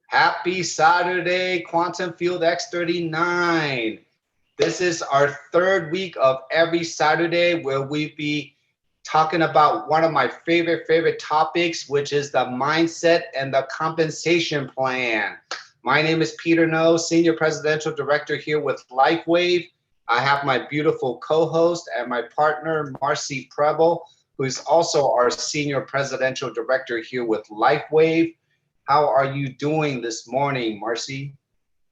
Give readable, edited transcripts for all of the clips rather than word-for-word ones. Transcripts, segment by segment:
Happy Saturday, Quantum Field X39. This is our third week of every Saturday where we be talking about one of my favorite topics, which is the mindset and the compensation plan. My name is Peter No, Senior Presidential Director here with LifeWave. I have my beautiful co-host and my partner, Marcy Preble, who is also our Senior Presidential Director here with LifeWave. How are you doing this morning, Marcy?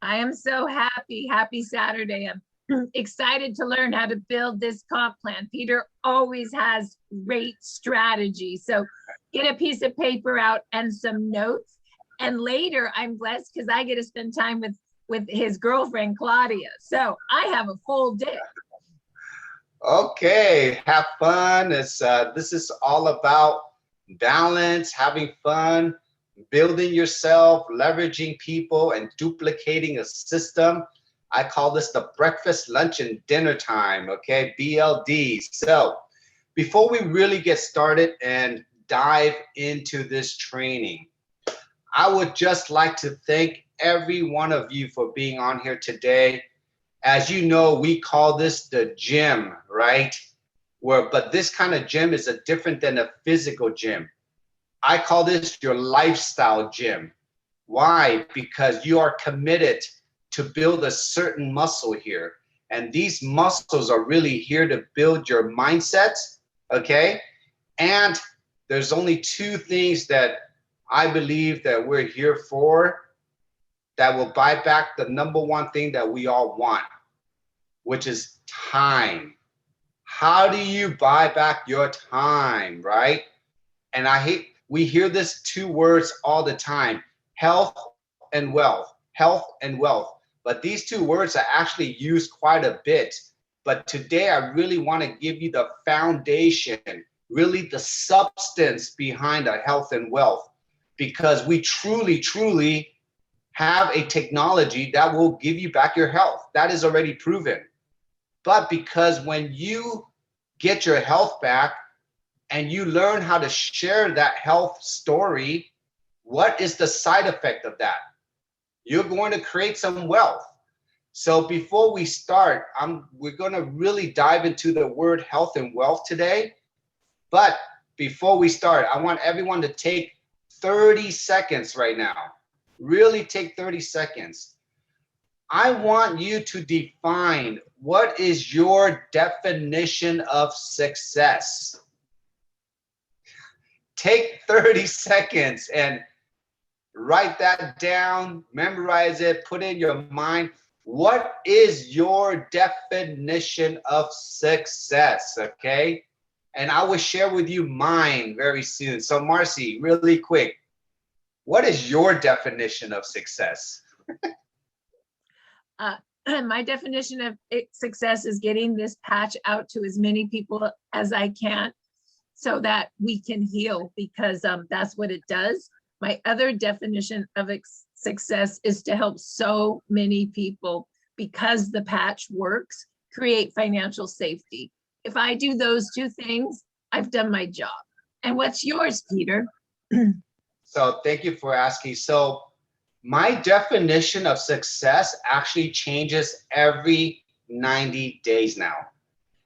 I am so happy. Happy Saturday. I'm excited to learn how to build this comp plan. Peter always has great strategy. So get a piece of paper out and some notes. And later I'm blessed because I get to spend time with his girlfriend, Claudia. So I have a full day. Okay, have fun. This is all about balance, having fun, building yourself, leveraging people, and duplicating a system. I call this the breakfast, lunch, and dinner time, okay? BLD. So before we really get started and dive into this training, I would just like to thank every one of you for being on here today. As you know, we call this the gym, right? But this kind of gym is different than a physical gym. I call this your lifestyle gym. Why? Because you are committed to build a certain muscle here. And these muscles are really here to build your mindset, okay? And there's only two things that I believe that we're here for that will buy back the number one thing that we all want, which is time. How do you buy back your time, right? And we hear this two words all the time, health and wealth, health and wealth. But these two words are actually used quite a bit. But today I really want to give you the foundation, really the substance behind the health and wealth, because we truly have a technology that will give you back your health. That is already proven. But because when you get your health back, and you learn how to share that health story, what is the side effect of that? You're going to create some wealth. So before we start, we're going to really dive into the word health and wealth today. But before we start, I want everyone to take 30 seconds right now. Really take 30 seconds. I want you to define what is your definition of success. Take 30 seconds and write that down, memorize it, put it in your mind. What is your definition of success, okay? And I will share with you mine very soon. So Marcy, really quick, what is your definition of success? My definition of success is getting this patch out to as many people as I can, so that we can heal, because that's what it does. My other definition of success is to help so many people, because the patch works, create financial safety. If I do those two things, I've done my job. And what's yours, Peter? So thank you for asking. So my definition of success actually changes every 90 days now.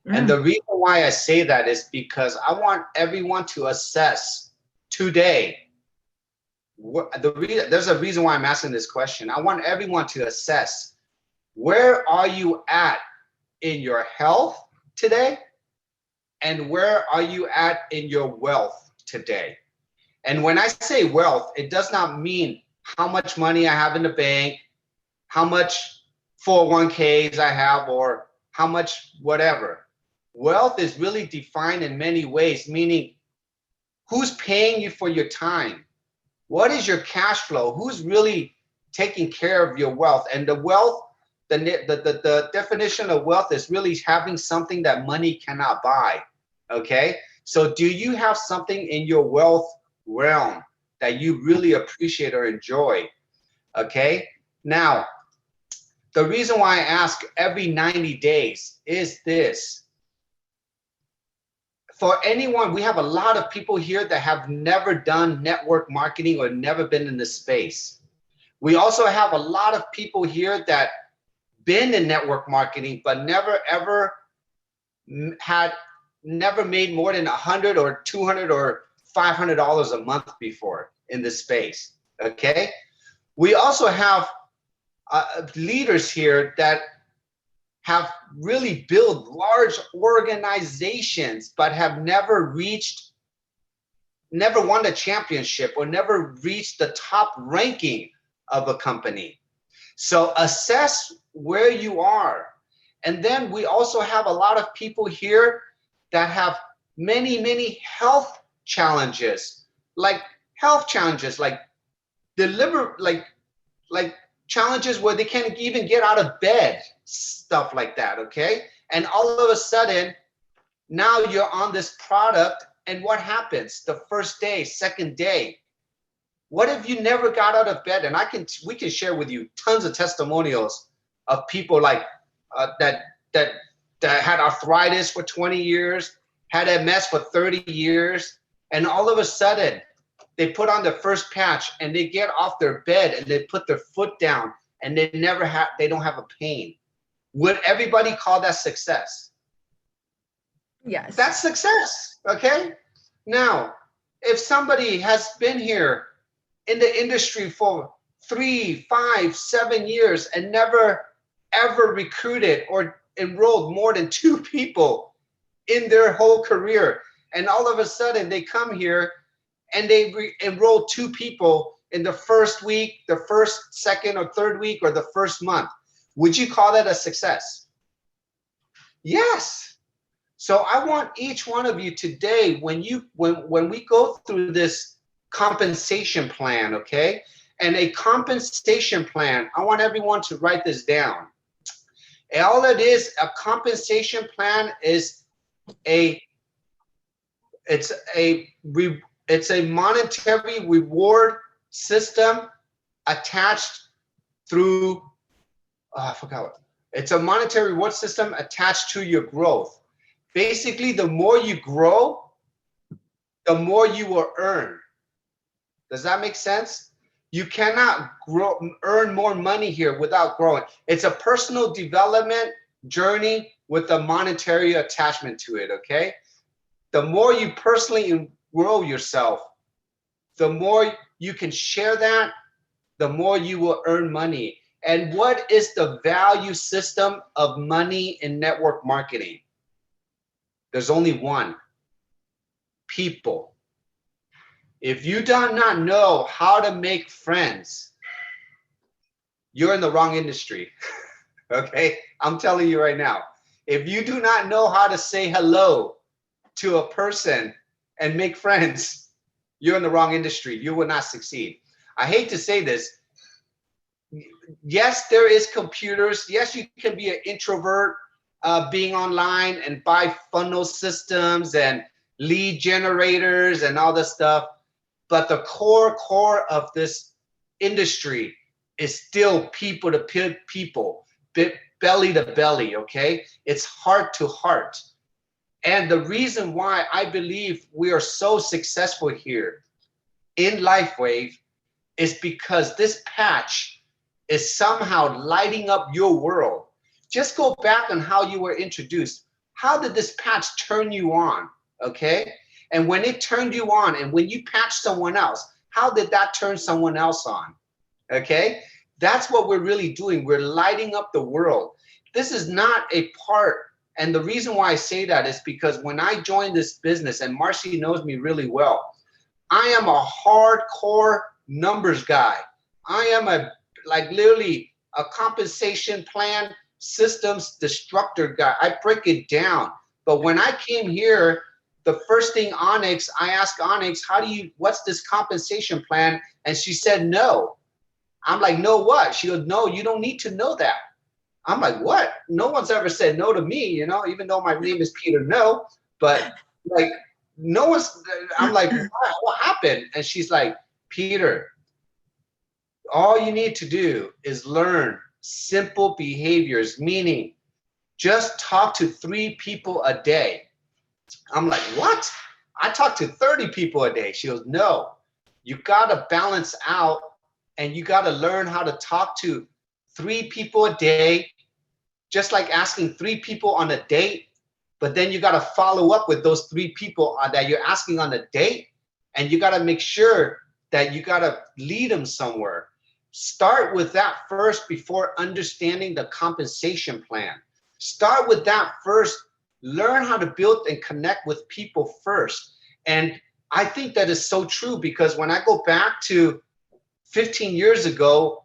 And the reason why I say that is because I want everyone to assess today. There's a reason why I'm asking this question. I want everyone to assess, where are you at in your health today? And where are you at in your wealth today? And when I say wealth, it does not mean how much money I have in the bank, how much 401ks I have, or how much whatever. Wealth is really defined in many ways, meaning who's paying you for your time? What is your cash flow? Who's really taking care of your wealth? And the wealth, the definition of wealth is really having something that money cannot buy, okay? So do you have something in your wealth realm that you really appreciate or enjoy, okay? Now, the reason why I ask every 90 days is this. for anyone, we have a lot of people here that have never done network marketing or never been in this space. We also have a lot of people here that been in network marketing, but never ever never made more than $100 or $200 or $500 a month before in this space. Okay. We also have leaders here that have really built large organizations, but have never won a championship or never reached the top ranking of a company. So assess where you are. And then we also have a lot of people here that have many health challenges, like challenges where they can't even get out of bed, stuff like that, okay? And all of a sudden, now you're on this product, and what happens the first day, second day? What if you never got out of bed? And we can share with you tons of testimonials of people like that had arthritis for 20 years, had MS for 30 years, and all of a sudden they put on their first patch and they get off their bed and they put their foot down and they don't have a pain. Would everybody call that success? Yes. That's success, okay? Now, if somebody has been here in the industry for 3, 5, 7 years and never ever recruited or enrolled more than 2 people in their whole career, and all of a sudden they come here and they enroll 2 people in the first week, the first, second, or third week, or the first month, would you call that a success? Yes. So I want each one of you today, when we go through this compensation plan, okay? And a compensation plan, I want everyone to write this down. All it is, a compensation plan is it's a monetary reward system attached through, it's a monetary reward system attached to your growth. Basically, the more you grow, the more you will earn. Does that make sense? You cannot earn more money here without growing. It's a personal development journey with a monetary attachment to it, okay? The more you personally grow yourself, the more you can share that, the more you will earn money. And what is the value system of money in network marketing? There's only one: people. If you do not know how to make friends, you're in the wrong industry. Okay? I'm telling you right now. If you do not know how to say hello to a person and make friends, you're in the wrong industry. You will not succeed. I hate to say this. Yes, there is computers. Yes, you can be an introvert being online and buy funnel systems and lead generators and all this stuff. But the core of this industry is still people to people, belly to belly, okay? It's heart to heart. And the reason why I believe we are so successful here in LifeWave is because this patch is somehow lighting up your world. Just go back on how you were introduced. How did this patch turn you on, okay? And when it turned you on, and when you patched someone else, how did that turn someone else on, okay? That's what we're really doing. We're lighting up the world. This is not a part, and the reason why I say that is because when I joined this business, and Marcy knows me really well, I am a hardcore numbers guy. I am literally a compensation plan systems destructor guy. I break it down. But when I came here, the first thing Onyx, I asked Onyx, what's this compensation plan? And she said, no. I'm like, no what? She goes, no, you don't need to know that. I'm like, what? No one's ever said no to me, even though my name is Peter No, but like no one's, I'm like, what happened? And she's like, Peter, all you need to do is learn simple behaviors, meaning just talk to 3 people a day. I'm like, what? I talk to 30 people a day. She goes, no, you got to balance out and you got to learn how to talk to 3 people a day, just like asking 3 people on a date. But then you got to follow up with those 3 people that you're asking on a date. And you got to make sure that you got to lead them somewhere. Start with that first before understanding the compensation plan. Start with that first. Learn how to build and connect with people first. And I think that is so true, because when I go back to 15 years ago,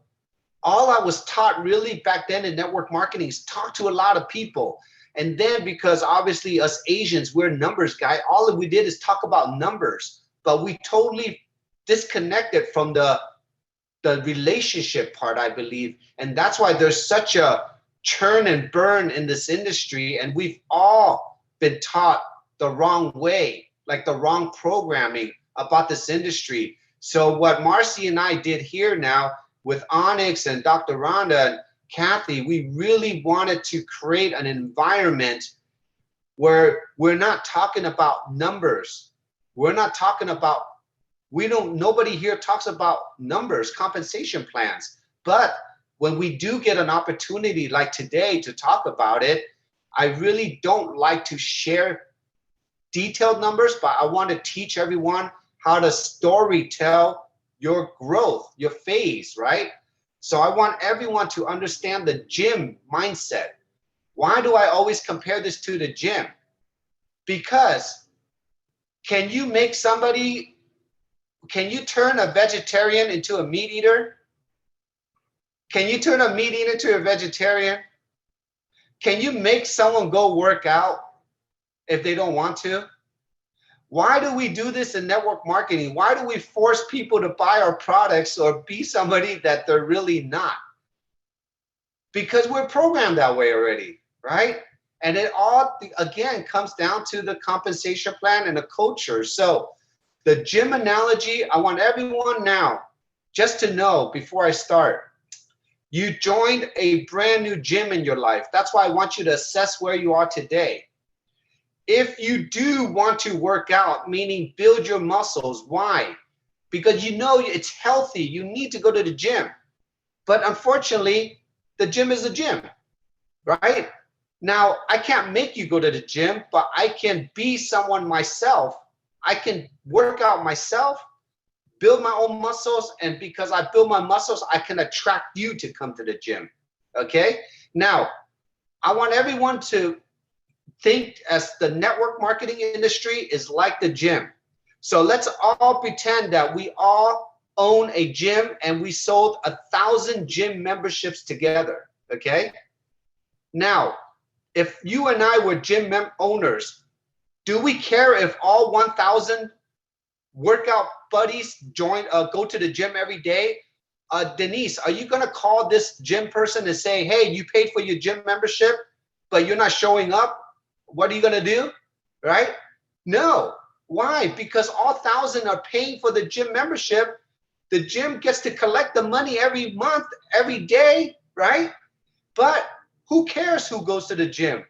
all I was taught really back then in network marketing is talk to a lot of people. And then because obviously us Asians, we're numbers guy, all that we did is talk about numbers, but we totally disconnected from the relationship part, I believe. And that's why there's such a churn and burn in this industry. And we've all been taught the wrong way, like the wrong programming about this industry. So what Marcy and I did here now with Onyx and Dr. Rhonda and Kathy, we really wanted to create an environment where we're not talking about numbers. We're not talking about, nobody here talks about numbers, compensation plans. But when we do get an opportunity like today to talk about it, I really don't like to share detailed numbers, but I want to teach everyone how to story tell your growth, your phase, right? So I want everyone to understand the gym mindset. Why do I always compare this to the gym? Because can you turn a vegetarian into a meat eater? Can you turn a meat eater into a vegetarian? Can you make someone go work out if they don't want to? Why do we do this in network marketing? Why do we force people to buy our products or be somebody that they're really not? Because we're programmed that way already, right? And it all, again, comes down to the compensation plan and the culture. So the gym analogy, I want everyone now just to know before I start, you joined a brand new gym in your life. That's why I want you to assess where you are today. If you do want to work out, meaning build your muscles, why? Because you know it's healthy. You need to go to the gym. But unfortunately, the gym is a gym, right? Now, I can't make you go to the gym, but I can be someone myself. I can work out myself, build my own muscles, and because I build my muscles, I can attract you to come to the gym, okay? Now, I want everyone to think as the network marketing industry is like the gym. So let's all pretend that we all own a gym and we sold 1,000 gym memberships together, okay? Now, if you and I were gym owners, do we care if all 1,000 workout buddies go to the gym every day? Denise, are you gonna call this gym person and say, hey, you paid for your gym membership, but you're not showing up? What are you gonna do, right? No. Why? Because all 1,000 are paying for the gym membership. The gym gets to collect the money every month, every day, right? But who cares who goes to the gym?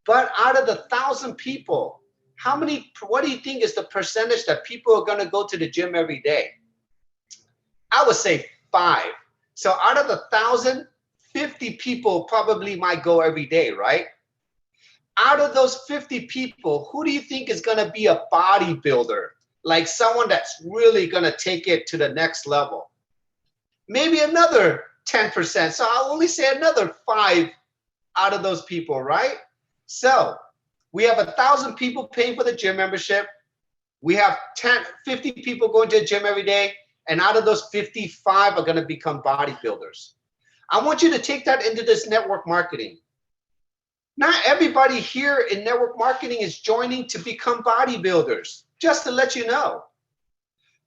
But out of the 1,000 people, what do you think is the percentage that people are gonna go to the gym every day? I would say 5. So out of the 1,000, 50 people probably might go every day, right? Out of those 50 people, who do you think is going to be a bodybuilder? Like someone that's really going to take it to the next level? Maybe another 10%. So I'll only say another 5 out of those people, right? So we have 1,000 people paying for the gym membership. We have 50 people going to the gym every day. And out of those 55 are going to become bodybuilders. I want you to take that into this network marketing. Not everybody here in network marketing is joining to become bodybuilders, just to let you know.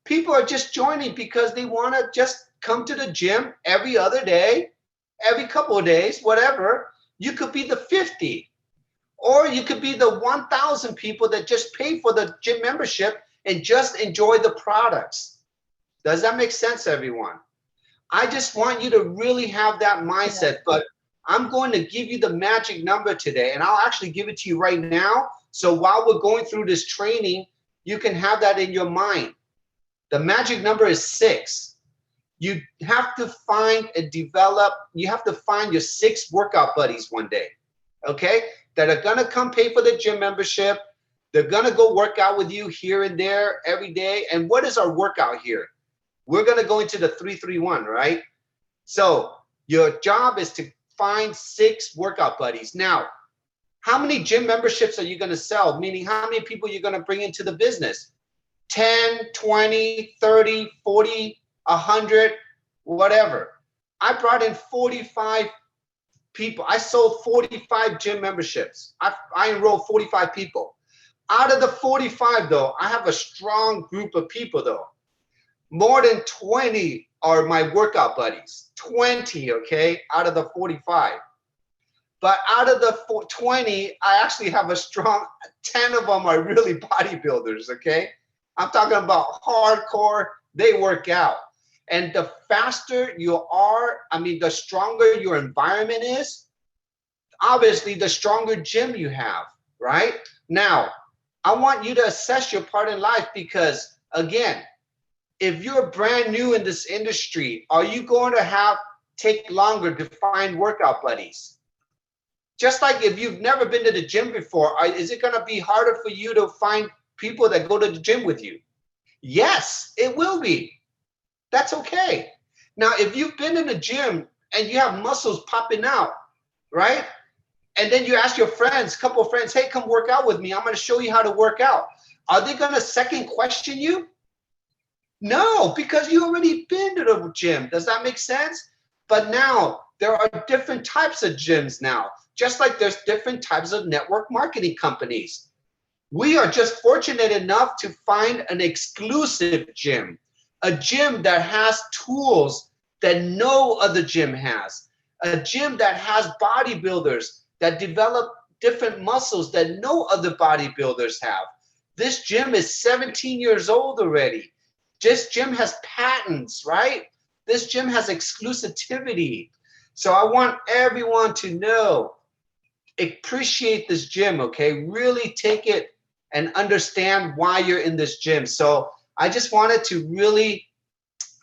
People are just joining because they want to just come to the gym every other day, every couple of days, whatever. You could be the 50, or you could be the 1,000 people that just pay for the gym membership and just enjoy the products. Does that make sense, everyone? I just want you to really have that mindset, but I'm going to give you the magic number today, and I'll actually give it to you right now So while we're going through this training, you can have that in your mind. The magic number is 6. You have to find and develop, you have to find your 6 workout buddies one day, okay? That are gonna come pay for the gym membership. They're gonna go work out with you here and there every day. And what is our workout here? We're gonna go into the 3-3-1, right? So your job is to find 6 workout buddies. Now, how many gym memberships are you gonna sell? Meaning how many people you're gonna bring into the business? 10, 20, 30, 40, 100, whatever. I brought in 45 people. I sold 45 gym memberships. I enrolled 45 people. Out of the 45 though, I have a strong group of people though. More than 20 are my workout buddies. 20, okay, out of the 45. But out of the 20, I actually have a strong 10 of them are really bodybuilders, okay? I'm talking about hardcore, they work out. And the faster you are, I mean, the stronger your environment is, obviously the stronger gym you have, right? Now, I want you to assess your part in life because, again, if you're brand new in this industry, are you going to take longer to find workout buddies? Just like if you've never been to the gym before, is it going to be harder for you to find people that go to the gym with you? Yes, it will be. That's okay. Now, if you've been in the gym and you have muscles popping out, right? And then you ask your friends, a couple of friends, hey, come work out with me. I'm going to show you how to work out. Are they going to second question you? No, because you already been to the gym. Does that make sense? But now there are different types of gyms now, just like there's different types of network marketing companies. We are just fortunate enough to find an exclusive gym, a gym that has tools that no other gym has, a gym that has bodybuilders that develop different muscles that no other bodybuilders have. This gym is 17 years old already. This gym has patents, right? This gym has exclusivity. So I want everyone to know, appreciate this gym, okay? Really take it and understand why you're in this gym. So I just wanted to really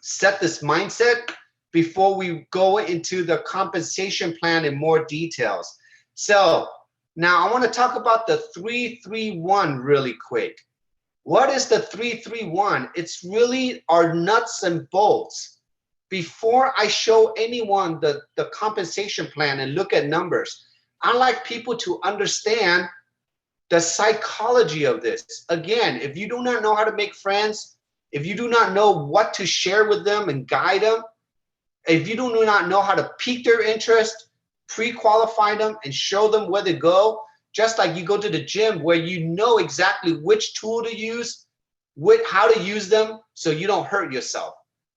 set this mindset before we go into the compensation plan in more details. So now I want to talk about the 3-3-1 really quick. What is the 3-3-1? It's really our nuts and bolts. Before I show anyone the compensation plan and look at numbers, I like people to understand the psychology of this. Again, if you do not know how to make friends, if you do not know what to share with them and guide them, if you do not know how to pique their interest, pre-qualify them and show them where to go, just like you go to the gym where you know exactly which tool to use, how to use them so you don't hurt yourself.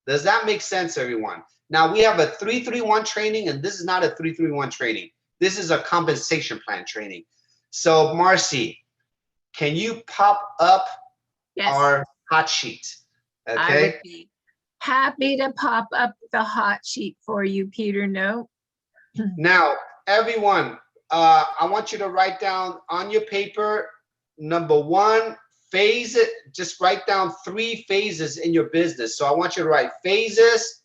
Does that make sense, everyone? Now we have a 3-3-1 training, and this is not a 3-3-1 training. This is a compensation plan training. So Marcy, can you pop up our hot sheet? Okay. I would be happy to pop up the hot sheet for you, Peter. No. Now, everyone, I want you to write down on your paper, number 1, phase it. Just write down 3 phases in your business. So I want you to write phases,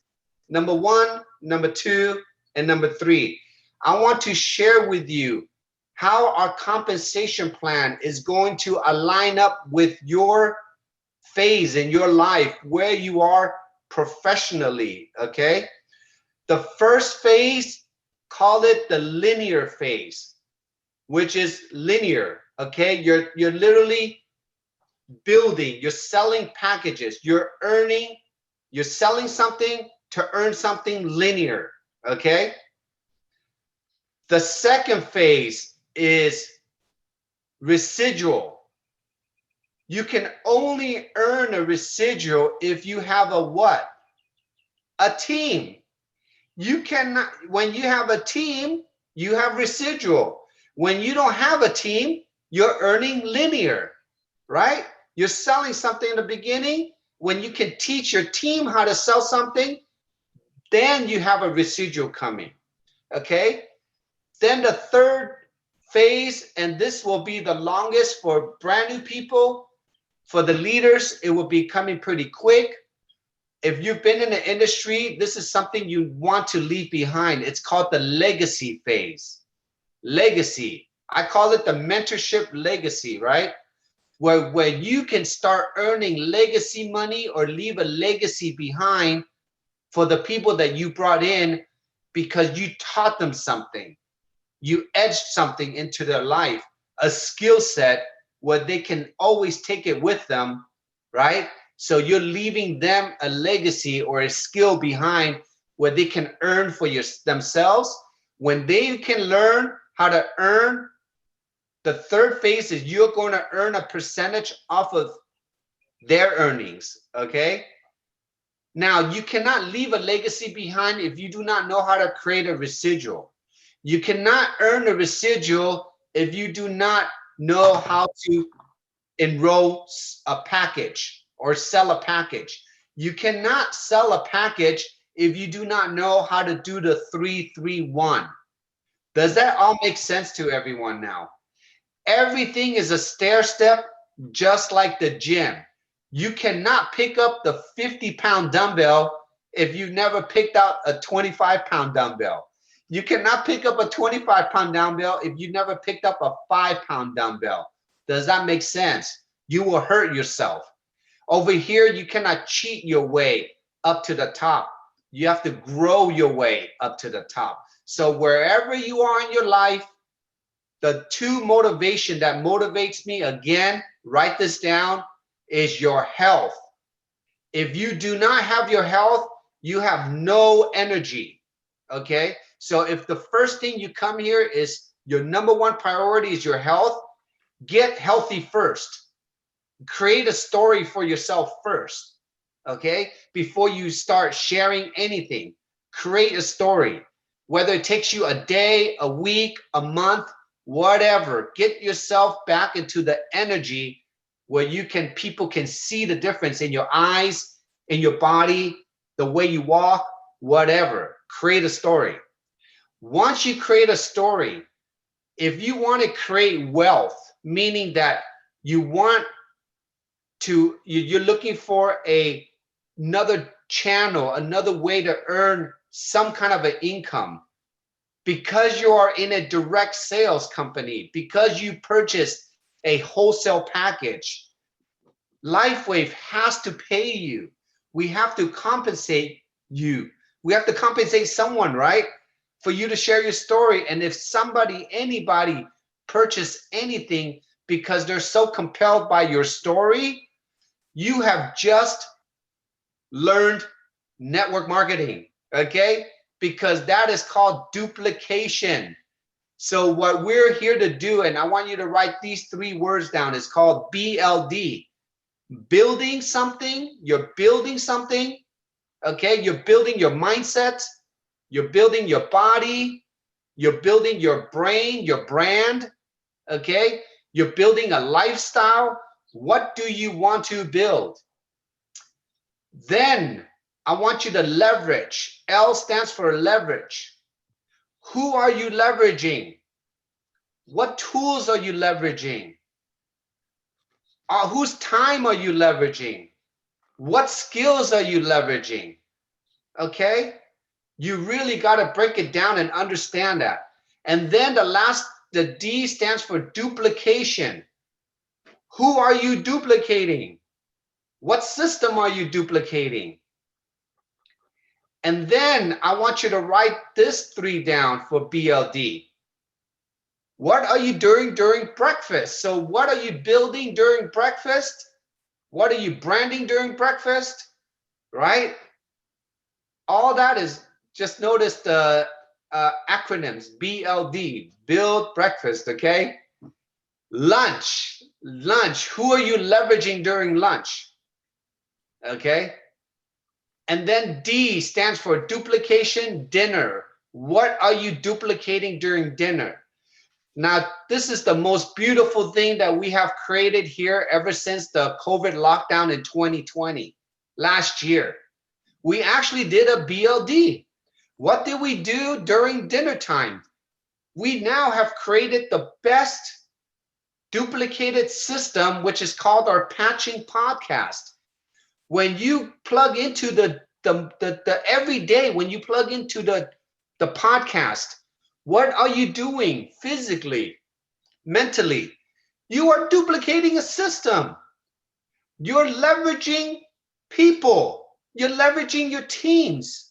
number 1, number 2, and number 3. I want to share with you how our compensation plan is going to align up with your phase in your life, where you are professionally, okay? The first phase, call it the linear phase, which is linear, okay? You're literally building, you're selling packages, you're selling something to earn something linear, okay? The second phase is residual. You can only earn a residual if you have a what? A team. You cannot, when you have a team, you have residual. When you don't have a team, you're earning linear, right? You're selling something in the beginning. When you can teach your team how to sell something, then you have a residual coming, okay? Then the third phase, and this will be the longest for brand new people. For the leaders, it will be coming pretty quick. If you've been in the industry, this is something you want to leave behind. It's called the legacy phase. Legacy. I call it the mentorship legacy, right? Where you can start earning legacy money or leave a legacy behind for the people that you brought in because you taught them something. You edged something into their life, a skill set where they can always take it with them, right? So you're leaving them a legacy or a skill behind where they can earn for themselves. When they can learn how to earn, the third phase is you're going to earn a percentage off of their earnings, okay? Now, you cannot leave a legacy behind if you do not know how to create a residual. You cannot earn a residual if you do not know how to enroll a package or sell a package. You cannot sell a package if you do not know how to do the 3-3-1. Does that all make sense to everyone now? Everything is a stair step, just like the gym. You cannot pick up the 50-pound dumbbell if you've never picked out a 25-pound dumbbell. You cannot pick up a 25-pound dumbbell if you never picked up a 5-pound dumbbell. Does that make sense? You will hurt yourself. Over here, you cannot cheat your way up to the top. You have to grow your way up to the top. So wherever you are in your life, the two motivation that motivates me, again, write this down, is your health. If you do not have your health, you have no energy, okay? So if the first thing you come here is your number one priority is your health, get healthy first. Create a story for yourself first, okay? Before you start sharing anything, create a story. Whether it takes you a day, a week, a month, whatever, get yourself back into the energy where people can see the difference in your eyes, in your body, the way you walk, whatever. Create a story. Once you create a story, if you want to create wealth, meaning that you're looking for another channel, another way to earn some kind of an income, because you are in a direct sales company, because you purchased a wholesale package, LifeWave has to pay you. We have to compensate you. We have to compensate someone, right? For you to share your story. And if anybody purchase anything because they're so compelled by your story, you have just learned network marketing, okay? Because that is called duplication. So what we're here to do, and I want you to write these 3 words down, is called BLD. Building something, you're building something, okay? You're building your mindset, you're building your body, you're building your brain, your brand, okay? You're building a lifestyle. What do you want to build? Then I want you to leverage. L stands for leverage. Who are you leveraging? What tools are you leveraging? Whose time are you leveraging? What skills are you leveraging? Okay? You really got to break it down and understand that. And then the D stands for duplication. Who are you duplicating? What system are you duplicating? And then I want you to write this 3 down for BLD. What are you doing during breakfast? So what are you building during breakfast? What are you branding during breakfast? Right? All that is, just notice the acronyms, BLD, build breakfast, okay? Lunch, who are you leveraging during lunch? Okay? And then D stands for duplication, dinner. What are you duplicating during dinner? Now, this is the most beautiful thing that we have created here ever since the COVID lockdown in 2020, last year. We actually did a BLD. What did we do during dinner time? we now have created the best duplicated system, which is called our Patching Podcast. When you plug into the every day, when you plug into the podcast, what are you doing physically, mentally? You are duplicating a system. You're leveraging people. You're leveraging your teams.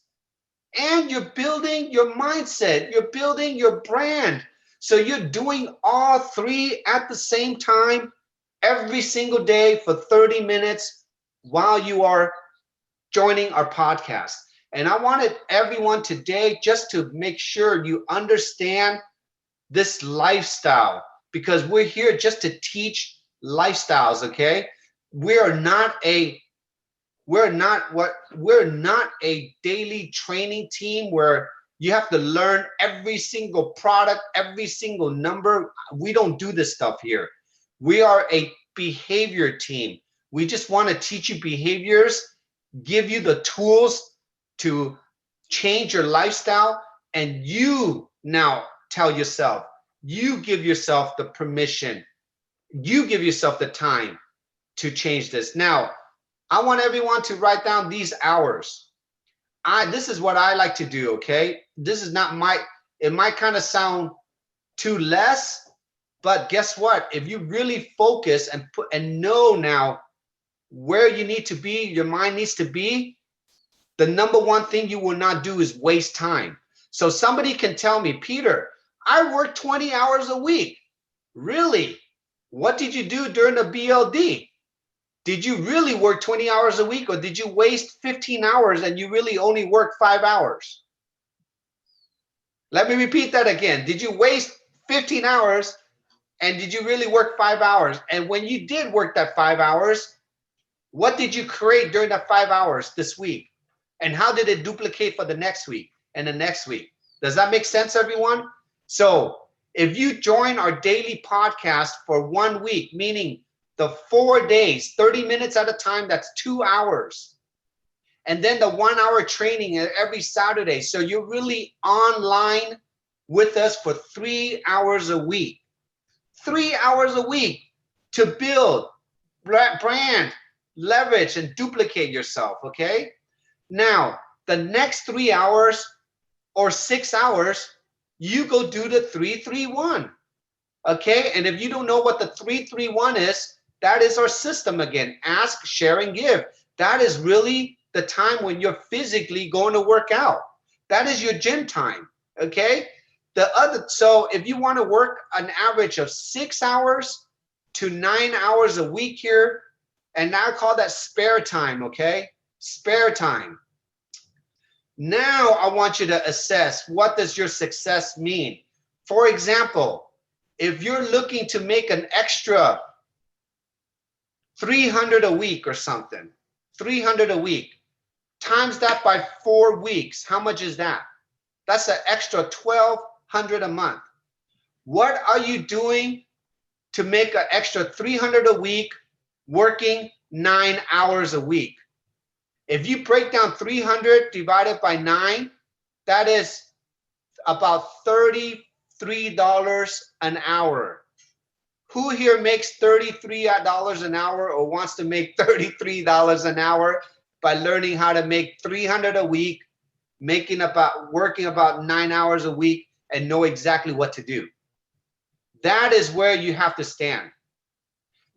And you're building your mindset. You're building your brand. So you're doing all three at the same time every single day for 30 minutes while you are joining our podcast. And I wanted everyone today just to make sure you understand this lifestyle, because we're here just to teach lifestyles, okay? We're not a daily training team where you have to learn every single product, every single number. We don't do this stuff here. We are a behavior team. We just want to teach you behaviors, give you the tools to change your lifestyle, and you now tell yourself, you give yourself the permission, you give yourself the time to change this. Now, I want everyone to write down these hours. This is what I like to do, okay? This is not it might kind of sound too less, but guess what? If you really focus and know now where you need to be, your mind needs to be, the number one thing you will not do is waste time. So somebody can tell me, Peter, I work 20 hours a week. Really? What did you do during the BLD? Did you really work 20 hours a week, or did you waste 15 hours and you really only work 5 hours? Let me repeat that again. Did you waste 15 hours and did you really work 5 hours? And when you did work that 5 hours, what did you create during that 5 hours this week? And how did it duplicate for the next week and the next week? Does that make sense, everyone? So if you join our daily podcast for 1 week, meaning the 4 days, 30 minutes at a time, that's 2 hours. And then the 1 hour training every Saturday. So you're really online with us for 3 hours a week. 3 hours a week to build brand, leverage, and duplicate yourself, okay? Now, the next 3 hours or 6 hours, you go do the 3-3-1, okay? And if you don't know what the 3-3-1 is, that is our system again. Ask, share, and give. That is really the time when you're physically going to work out. That is your gym time, okay? So if you want to work an average of 6 hours to 9 hours a week here, and now I call that spare time, okay? Spare time. Now I want you to assess, what does your success mean? For example, if you're looking to make an extra 300 a week or something, 300 a week, times that by 4 weeks, how much is that? That's an extra 1,200 a month. What are you doing to make an extra 300 a week, working 9 hours a week? If you break down 300 divided by 9, that is about $33 an hour. Who here makes $33 an hour or wants to make $33 an hour by learning how to make 300 a week, working about 9 hours a week, and know exactly what to do? That is where you have to stand.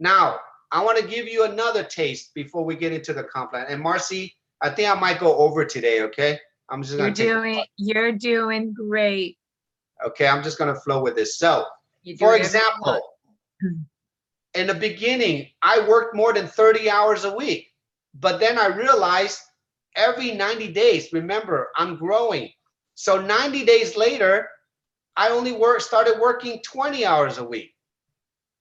Now, I want to give you another taste before we get into the comp plan. And Marcy, I think I might go over today, okay? I'm just going to You're doing great. Okay, I'm just going to flow with this. So, for example, in the beginning, I worked more than 30 hours a week. But then I realized every 90 days, remember, I'm growing. So 90 days later, I only started working 20 hours a week.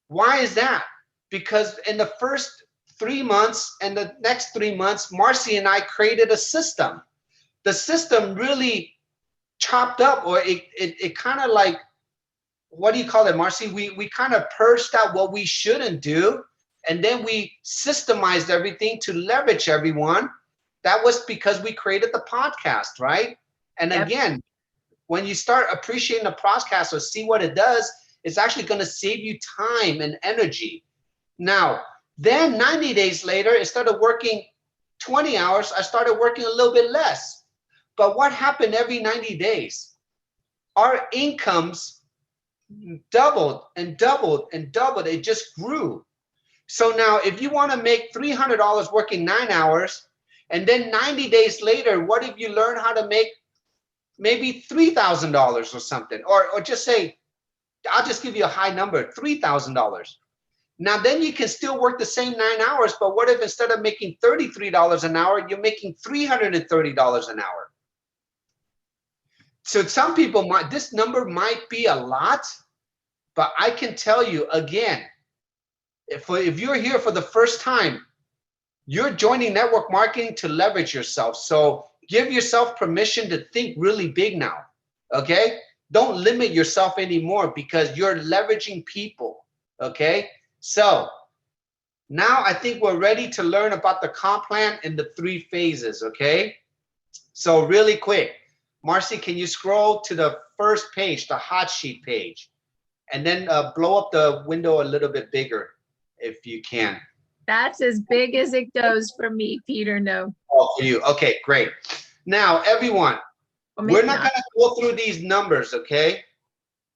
Why is that? Because in the first 3 months and the next 3 months, Marcy and I created a system. The system really chopped up, or it kind of like, what do you call it, Marcy? We kind of purged out what we shouldn't do, and then we systemized everything to leverage everyone. That was because we created the podcast, right? And again, when you start appreciating the process or see what it does, it's actually going to save you time and energy. Now, then 90 days later, instead of working 20 hours, I started working a little bit less. But what happened every 90 days? Our incomes doubled and doubled and doubled. It just grew. So now if you want to make $300 working 9 hours, and then 90 days later, what if you learn how to make maybe $3,000 or something? Or just say, I'll just give you a high number, $3,000. Now then you can still work the same 9 hours, but what if instead of making $33 an hour, you're making $330 an hour? So some people might, this number might be a lot, but I can tell you again, if you're here for the first time, you're joining network marketing to leverage yourself. So give yourself permission to think really big now, okay? Don't limit yourself anymore because you're leveraging people, okay? So now I think we're ready to learn about the comp plan in the 3 phases, okay? So really quick, Marcy, can you scroll to the first page, the hot sheet page, and then blow up the window a little bit bigger if you can. That's as big as it goes for me, Peter. No. Oh, for you. Okay, great. Now, everyone, we're not going to go through these numbers, okay?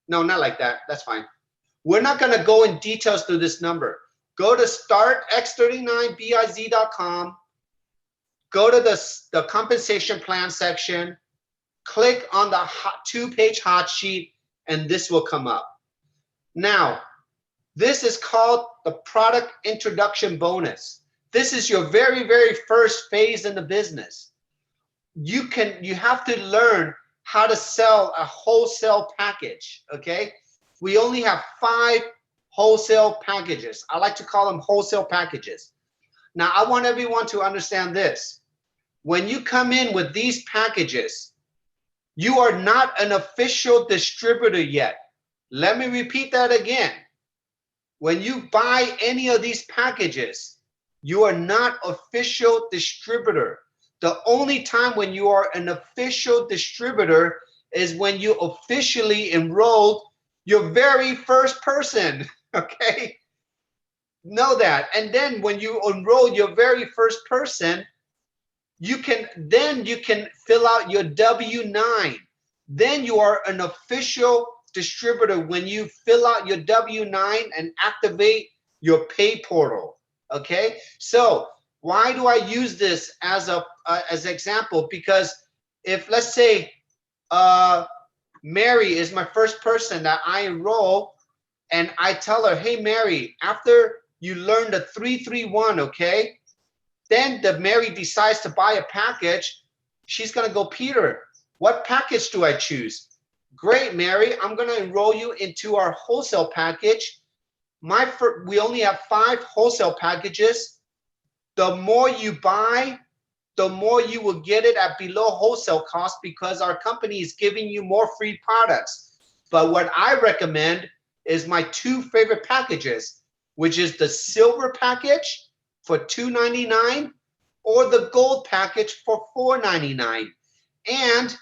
No, not like that. That's fine. We're not going to go in details through this number. Go to startx39biz.com. Go to the compensation plan section. Click on the 2-page hot sheet, and this will come up. Now, this is called the product introduction bonus. This is your very, very first phase in the business. You have to learn how to sell a wholesale package, okay? We only have 5 wholesale packages. I like to call them wholesale packages. Now, I want everyone to understand this. When you come in with these packages, you are not an official distributor yet. Let me repeat that again. When you buy any of these packages, you are not official distributor. The only time when you are an official distributor is when you officially enrolled your very first person, okay? Know that. And then when you enroll your very first person, you can fill out your W-9. Then you are an official distributor when you fill out your W-9 and activate your pay portal, okay? So why do I use this as an example? Because if, let's say, Mary is my first person that I enroll, and I tell her, hey, Mary, after you learn the 331, okay, then Mary decides to buy a package, she's gonna go, Peter, what package do I choose? Great, Mary, I'm gonna enroll you into our wholesale package. We only have 5 wholesale packages. The more you buy, the more you will get it at below wholesale cost because our company is giving you more free products. But what I recommend is my 2 favorite packages, which is the silver package for $299 or the gold package for $499. And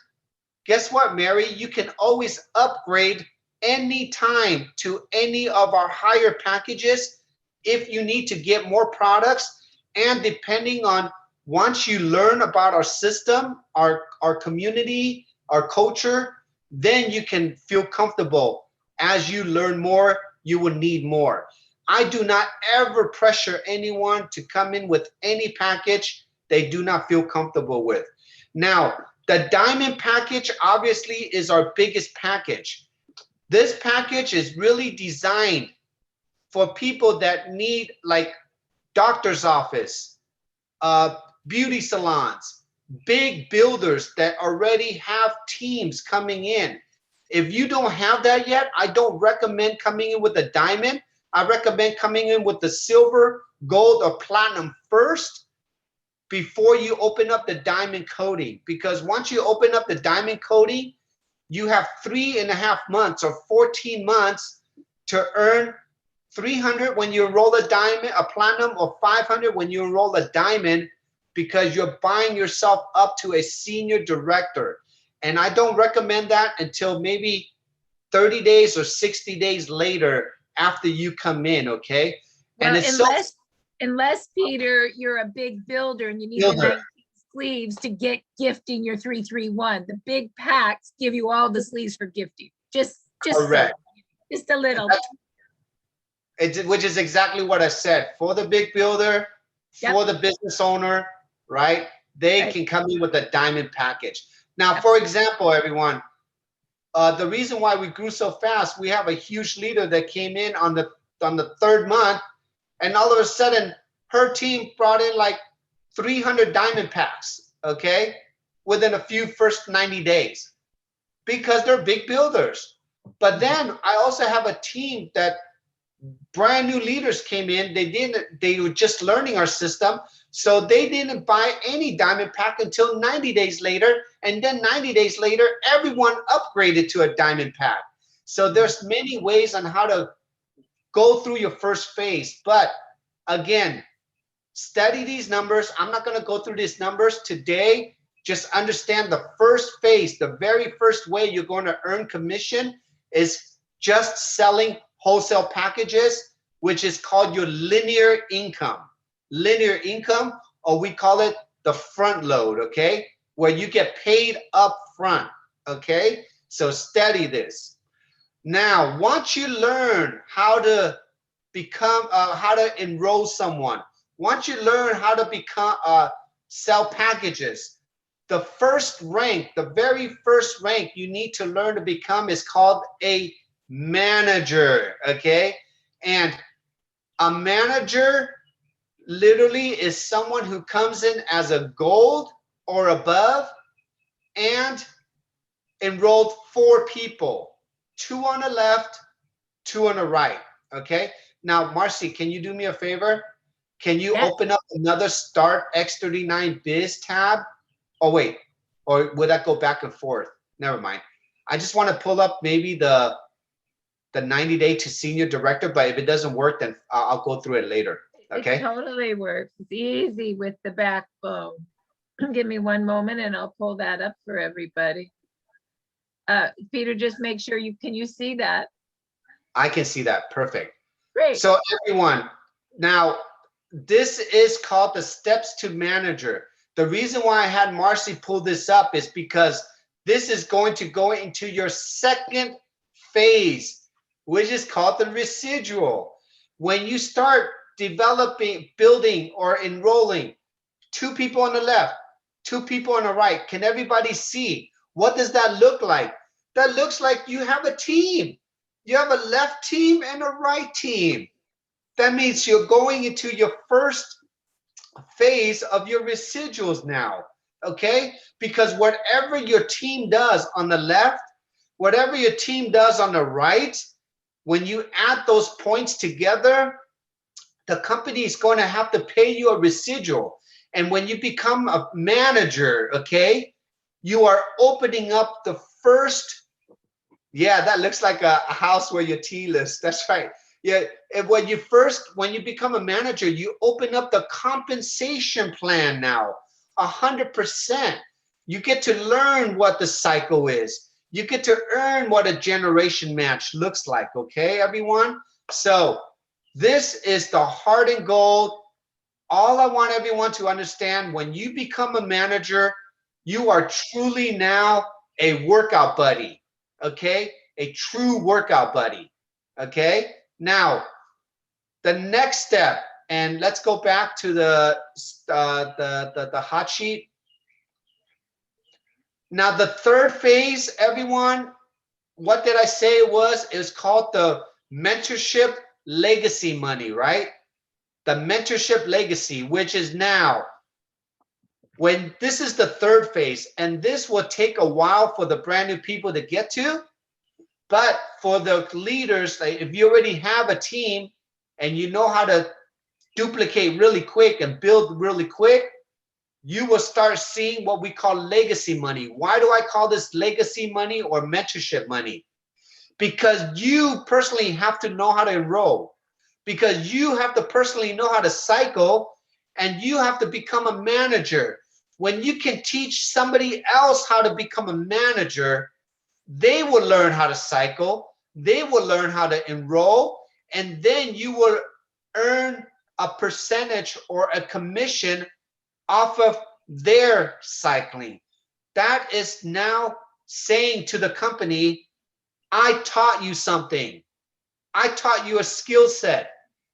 guess what, Mary? You can always upgrade anytime to any of our higher packages if you need to get more products. And depending on, once you learn about our system, our community, our culture, then you can feel comfortable. As you learn more, you will need more. I do not ever pressure anyone to come in with any package they do not feel comfortable with. Now, the diamond package obviously is our biggest package. This package is really designed for people that need, like, doctor's office, beauty salons, big builders that already have teams coming in. If you don't have that yet, I don't recommend coming in with a diamond. I recommend coming in with the silver, gold, or platinum first before you open up the diamond coating. Because once you open up the diamond coating, you have 3.5 months or 14 months to earn 300 when you enroll a diamond, a platinum, or 500 when you enroll a diamond, because you're buying yourself up to a senior director. And I don't recommend that until maybe 30 days or 60 days later after you come in, okay? And Well, it's so unless Peter, you're a big builder and you need the builder. 19 sleeves to get gifting your 331. The big packs give you all the sleeves for gifting. Just Correct. just a little. Which is exactly what I said. For the big builder, for the business owner, right? They can come in with a diamond package. Now, for example, everyone, the reason why we grew so fast, we have a huge leader that came in on the 3rd month, and all of a sudden, her team brought in like 300 diamond packs, okay, within a few first 90 days, because they're big builders. But then I also have a team that brand new leaders came in. They were just learning our system. So they didn't buy any diamond pack until 90 days later. And then 90 days later, everyone upgraded to a diamond pack. So there's many ways on how to go through your first phase. But again, study these numbers. I'm not going to go through these numbers today. Just understand the first phase, the very first way you're going to earn commission is just selling wholesale packages, which is called your linear income. Linear income, or we call it the front load, okay? Where you get paid up front, okay? So study this. Now, once you learn how to become, how to enroll someone, once you learn how to become, sell packages, the first rank, the very first rank you need to learn to become is called a manager, okay? And a manager literally is someone who comes in as a gold or above and enrolled 4 people, 2 on the left, 2 on the right, okay? Now, Marcy, can you do me a favor? Can you open up another Start X39 Biz tab? Oh, wait, or would that go back and forth? Never mind. I just want to pull up maybe the 90-day to senior director, but if it doesn't work, then I'll go through it later. Okay. It totally works. It's easy with the backbone. Give me one moment and I'll pull that up for everybody. Peter, just make sure can you see that? I can see that. Perfect. Great. So everyone, now this is called the steps to manager. The reason why I had Marcy pull this up is because this is going to go into your second phase, which is called the residual. When you start developing, building, or enrolling 2 people on the left, 2 people on the right, can everybody see? What does that look like? That looks like you have a team. You have a left team and a right team. That means you're going into your first phase of your residuals now, okay? Because whatever your team does on the left, whatever your team does on the right, when you add those points together, the company is going to have to pay you a residual. And when you become a manager, okay, you are opening up the first, yeah, that looks like a house where your tea lives. That's right. Yeah, and when you become a manager, you open up the compensation plan now, 100%. You get to learn what the cycle is. You get to earn what a generation match looks like, okay, everyone? So this is the heart and gold. All I want everyone to understand, when you become a manager, you are truly now a workout buddy, okay? A true workout buddy, okay? Now, the next step, and let's go back to the hot sheet. Now, the third phase, everyone, what did I say it was? It's called the mentorship legacy money, right? The mentorship legacy, which is now, when this is the third phase, and this will take a while for the brand new people to get to. But for the leaders, like if you already have a team and you know how to duplicate really quick and build really quick, you will start seeing what we call legacy money. Why do I call this legacy money or mentorship money? Because you personally have to know how to enroll, because you have to personally know how to cycle, and you have to become a manager. When you can teach somebody else how to become a manager, they will learn how to cycle, they will learn how to enroll, and then you will earn a percentage or a commission off of their cycling. That is now saying to the company, I taught you something. I taught you a skill set.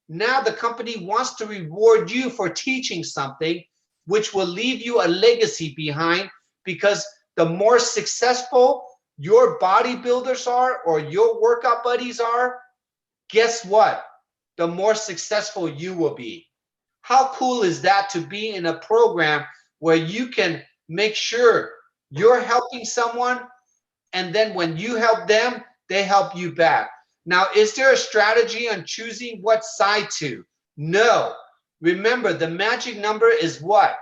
Now the company wants to reward you for teaching something, which will leave you a legacy behind, because the more successful your bodybuilders are or your workout buddies are, guess what? The more successful you will be. How cool is that to be in a program where you can make sure you're helping someone, and then when you help them, they help you back. Now, is there a strategy on choosing what side to? No. Remember, the magic number is what?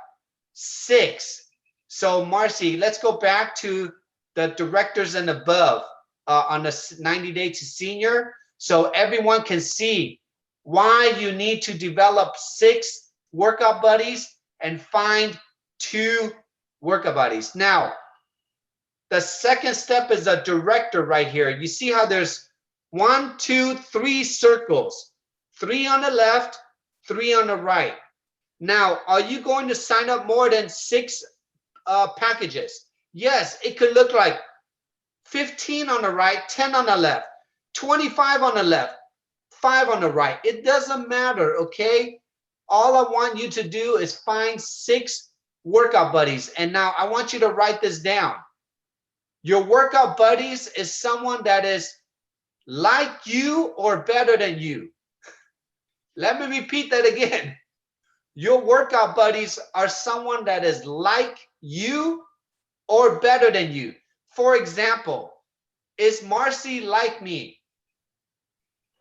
6. So Marcy, let's go back to the directors and above on the 90 Day to Senior, so everyone can see why you need to develop 6 workout buddies and find 2 workout buddies. Now, the second step is a director right here. You see how there's 1, 2, 3 circles, 3 on the left, 3 on the right. Now, are you going to sign up more than 6 packages? Yes, it could look like 15 on the right, 10 on the left, 25 on the left, 5 on the right. It doesn't matter, okay? All I want you to do is find 6 workout buddies. And now I want you to write this down. Your workout buddies is someone that is like you or better than you. Let me repeat that again. Your workout buddies are someone that is like you or better than you. For example, is Marcy like me?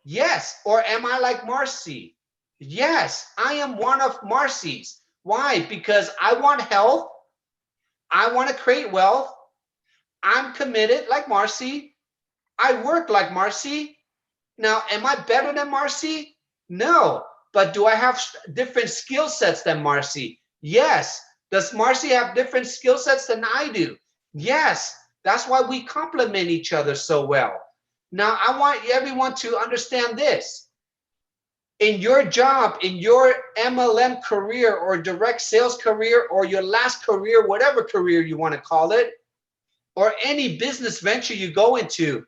Yes. Or am I like Marcy? Yes, I am one of Marcy's. Why? Because I want health. I want to create wealth. I'm committed like Marcy. I work like Marcy. Now, am I better than Marcy? No. But do I have different skill sets than Marcy? Yes. Does Marcy have different skill sets than I do? Yes. That's why we complement each other so well. Now, I want everyone to understand this. In your job, in your MLM career or direct sales career or your last career, whatever career you want to call it, or any business venture you go into,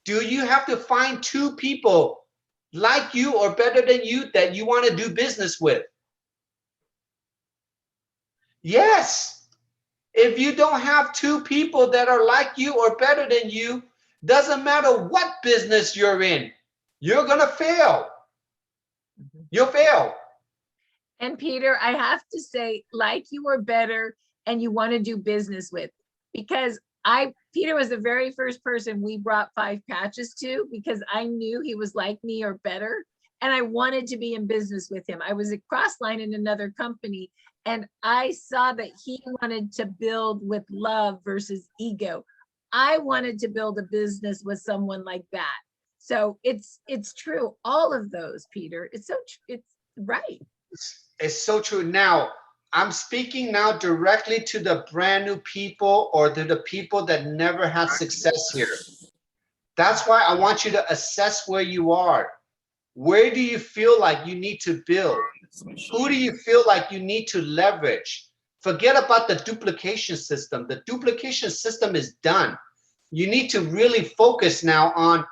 do you have to find 2 people like you or better than you that you want to do business with? Yes. If you don't have 2 people that are like you or better than you, doesn't matter what business you're in, you're going to fail. You'll fail. And Peter, I have to say, like you or better, and you want to do business with, because Peter was the very first person we brought 5 patches to, because I knew he was like me or better. And I wanted to be in business with him. I was at Crossline in another company, and I saw that he wanted to build with love versus ego. I wanted to build a business with someone like that. So it's true. All of those, Peter. It's right. It's so true. Now, I'm speaking now directly to the brand new people or to the people that never had success here. That's why I want you to assess where you are. Where do you feel like you need to build? Who do you feel like you need to leverage? Forget about the duplication system. The duplication system is done. You need to really focus now on,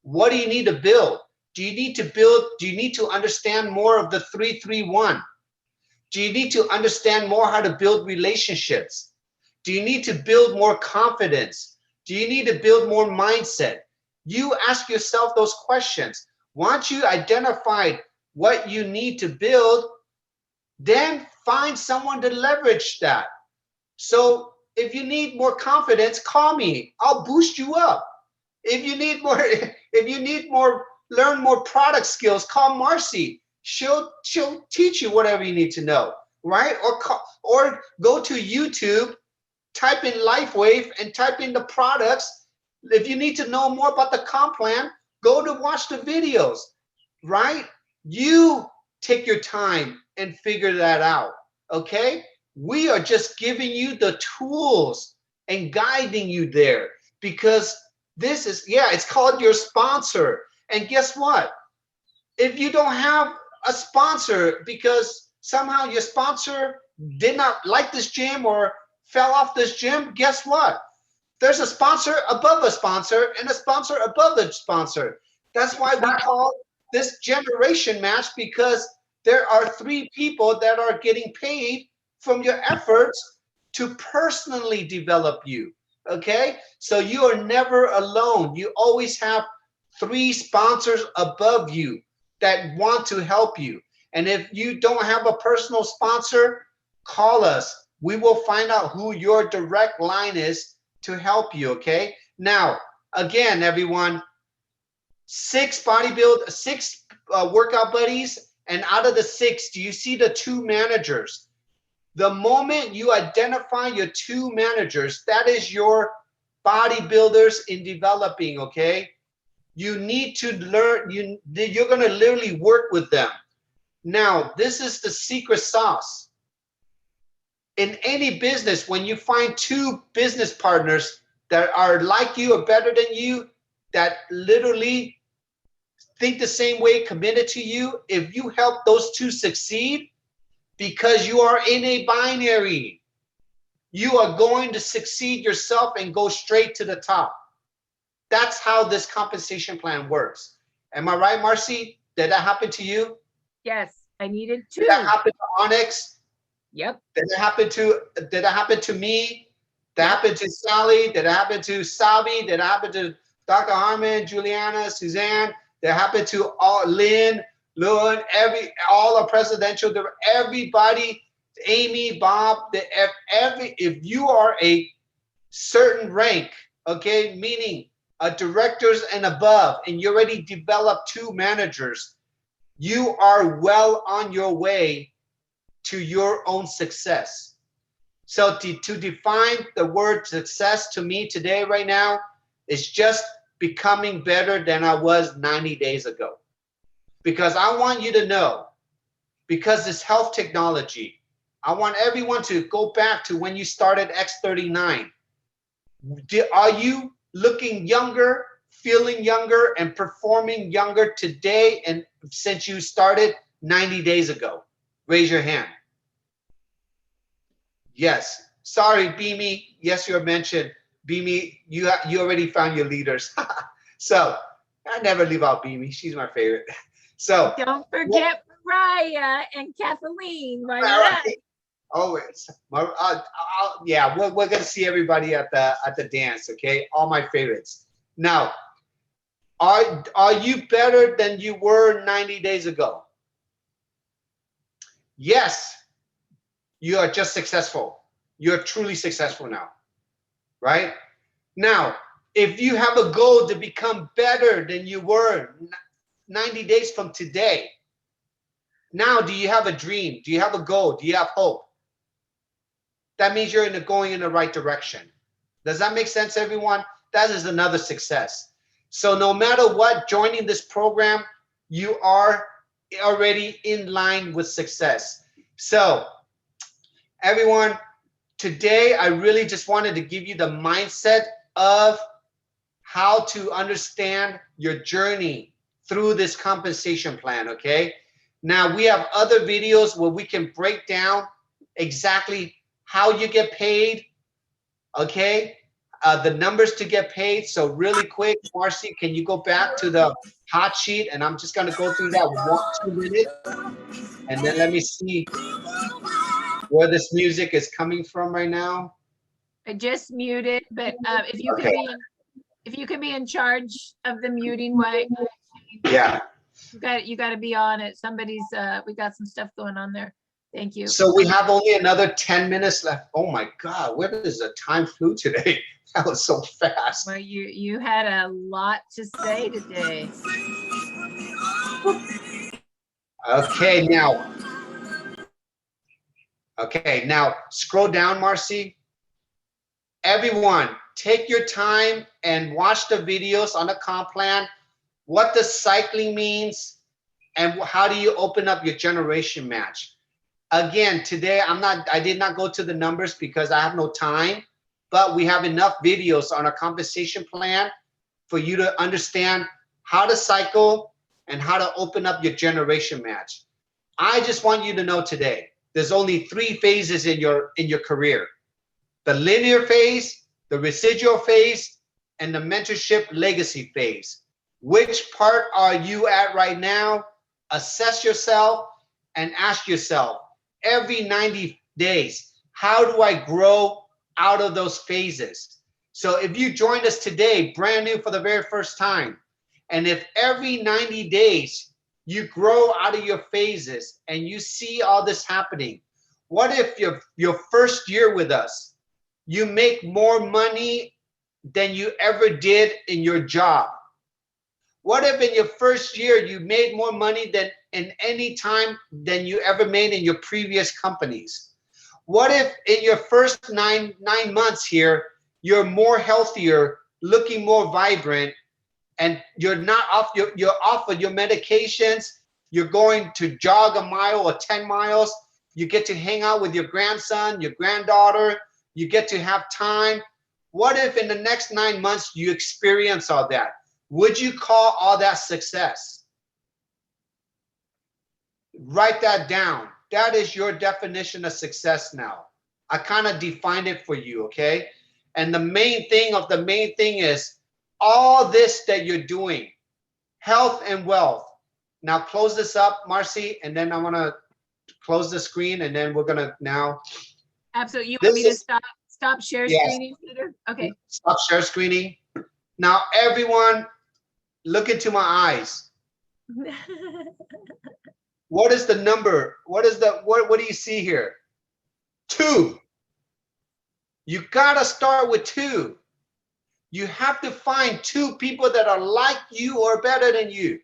what do you need to build? Do you need to build? Do you need to understand more of the 3-3-1? Do you need to understand more how to build relationships? Do you need to build more confidence? Do you need to build more mindset? You ask yourself those questions. Once you identify what you need to build, then find someone to leverage that. So if you need more confidence, call me. I'll boost you up. If you need more, learn more product skills, call Marcy. She'll teach you whatever you need to know, right? Or go to YouTube, type in LifeWave and type in the products. If you need to know more about the comp plan, go to watch the videos, right? You take your time and figure that out, okay? We are just giving you the tools and guiding you there, because this is, yeah, it's called your sponsor. And guess what? If you don't have a sponsor because somehow your sponsor did not like this gym or fell off this gym, guess what? There's a sponsor above a sponsor and a sponsor above the sponsor. That's why we call this generation match, because there are 3 people that are getting paid from your efforts to personally develop you. Okay? So you are never alone. You always have 3 sponsors above you that want to help you. And if you don't have a personal sponsor, call us. We will find out who your direct line is to help you, okay? Now, again, everyone, 6 workout buddies, and out of the 6, do you see the 2 managers? The moment you identify your 2 managers, that is your bodybuilders in developing, okay? You need to learn, you're gonna literally work with them. Now, this is the secret sauce. In any business, when you find 2 business partners that are like you or better than you, that literally think the same way, committed to you, if you help those 2 succeed, because you are in a binary, you are going to succeed yourself and go straight to the top. That's how this compensation plan works. Am I right, Marcy? Did that happen to you? Yes, I needed 2. Did that happen to Onyx? Yep. Did it happen to me? Did it happen to Sally? Did it happen to Sabi? Did it happen to Dr. Harmon, Juliana, Suzanne? Did it happen to Lynn, all our presidential, everybody, Amy, Bob, if you are a certain rank, okay, meaning a directors and above, and you already developed 2 managers, you are well on your way to your own success. So to define the word success to me today, right now, is just becoming better than I was 90 days ago. Because I want you to know, because this health technology, I want everyone to go back to when you started X39. Are you looking younger, feeling younger, and performing younger today and since you started 90 days ago? Raise your hand. Yes. Sorry, Beamy. Yes, you're mentioned. Beamy, you already found your leaders. So I never leave out Beamy. She's my favorite. So don't forget Mariah and Kathleen. Right. Always. Yeah, we're gonna see everybody at the dance. Okay, all my favorites. Now, are you better than you were 90 days ago? Yes. You are just successful. You're truly successful now, right? Now, if you have a goal to become better than you were 90 days from today, now do you have a dream? Do you have a goal? Do you have hope? That means you're going in the right direction. Does that make sense, everyone? That is another success. So no matter what, joining this program, you are already in line with success. So everyone, today I really just wanted to give you the mindset of how to understand your journey through this compensation plan, okay? Now we have other videos where we can break down exactly how you get paid, okay? The numbers to get paid. So really quick, Marcy, can you go back to the hot sheet? And I'm just gonna go through that 1-2 minutes. And then let me see where this music is coming from right now. I just muted, but if you can be in charge of the muting, why? Yeah. You got to be on it. Somebody's we got some stuff going on there. Thank you. So we have only another 10 minutes left. Oh my God, where does the time flew today? That was so fast. Well, you had a lot to say today. Okay, now scroll down, Marcy. Everyone, take your time and watch the videos on the comp plan, what the cycling means, and how do you open up your generation match. Again, today I did not go to the numbers because I have no time, but we have enough videos on our compensation plan for you to understand how to cycle and how to open up your generation match. I just want you to know today, there's only 3 phases in your career: the linear phase, the residual phase, and the mentorship legacy phase. Which part are you at right now? Assess yourself and ask yourself every 90 days, how do I grow out of those phases? So if you joined us today, brand new for the very first time, and if every 90 days you grow out of your phases and you see all this happening, what if your first year with us, you make more money than you ever did in your job? What if in your first year you made more money than in any time than you ever made in your previous companies? What if in your first nine months here, you're more healthier, looking more vibrant, and you're not off, you're off of your medications, you're going to jog a mile or 10 miles, you get to hang out with your grandson, your granddaughter, you get to have time. What if in the next 9 months you experience all that? Would you call all that success? Write that down. That is your definition of success now. I kind of defined it for you, okay? And the main thing is all this that you're doing, health and wealth. Now close this up, Marcy, and then I want to close the screen, and then we're going to now. Absolutely. You want me to stop share Yes. screening, Peter? Okay. Stop share screening. Now, everyone, look into my eyes. What is the number? What do you see here? 2. You gotta start with 2. You have to find 2 people that are like you or better than you.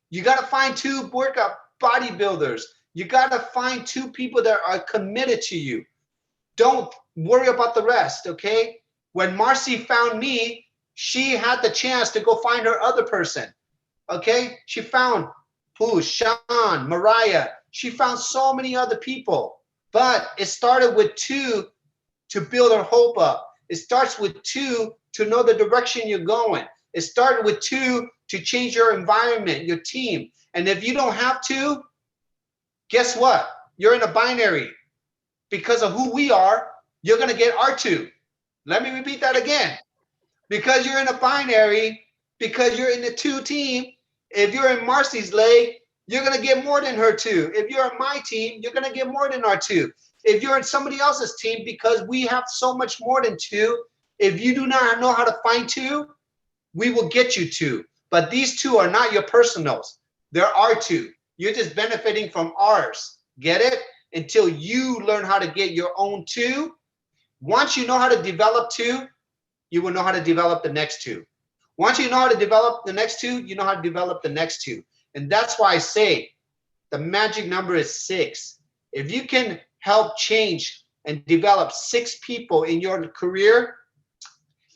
You gotta find 2 workout bodybuilders. You gotta find 2 people that are committed to you. Don't worry about the rest, okay? When Marcy found me, she had the chance to go find her other person, okay? She found Sean, Mariah. She found so many other people, but it started with 2 to build her hope up. It starts with 2 to know the direction you're going. It started with 2 to change your environment, your team. And if you don't have 2, guess what? You're in a binary. Because of who we are, you're going to get R2. Let me repeat that again. Because you're in a binary, because you're in the 2 team, if you're in Marcy's leg, you're going to get more than her 2. If you're in my team, you're going to get more than our 2. If you're in somebody else's team, because we have so much more than 2, if you do not know how to find 2, we will get you 2. But these 2 are not your personals. They're our 2. You're just benefiting from ours. Get it? Until you learn how to get your own 2. Once you know how to develop 2, you will know how to develop the next 2. Once you know how to develop the next 2, you know how to develop the next 2. And that's why I say the magic number is 6. If you can help change and develop 6 people in your career,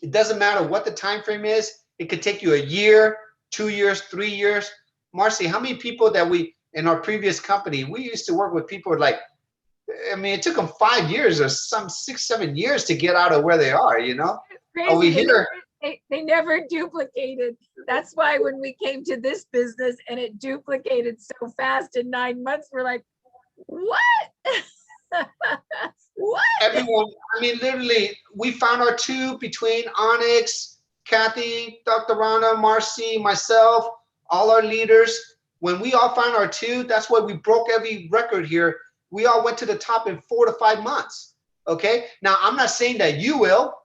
it doesn't matter what the time frame is. It could take you a year, 2 years, 3 years. Marcy, how many people that we, in our previous company, we used to work with people like, I mean, it took them 5 years or some 6, 7 years to get out of where they are, you know? Crazy. They never duplicated. That's why when we came to this business and it duplicated so fast in 9 months, we're like, what? What? Everyone, I mean, literally, we found our 2 between Onyx, Kathy, Dr. Rana, Marcy, myself, all our leaders. When we all found our 2, that's why we broke every record here. We all went to the top in 4 to 5 months. Okay. Now, I'm not saying that you will,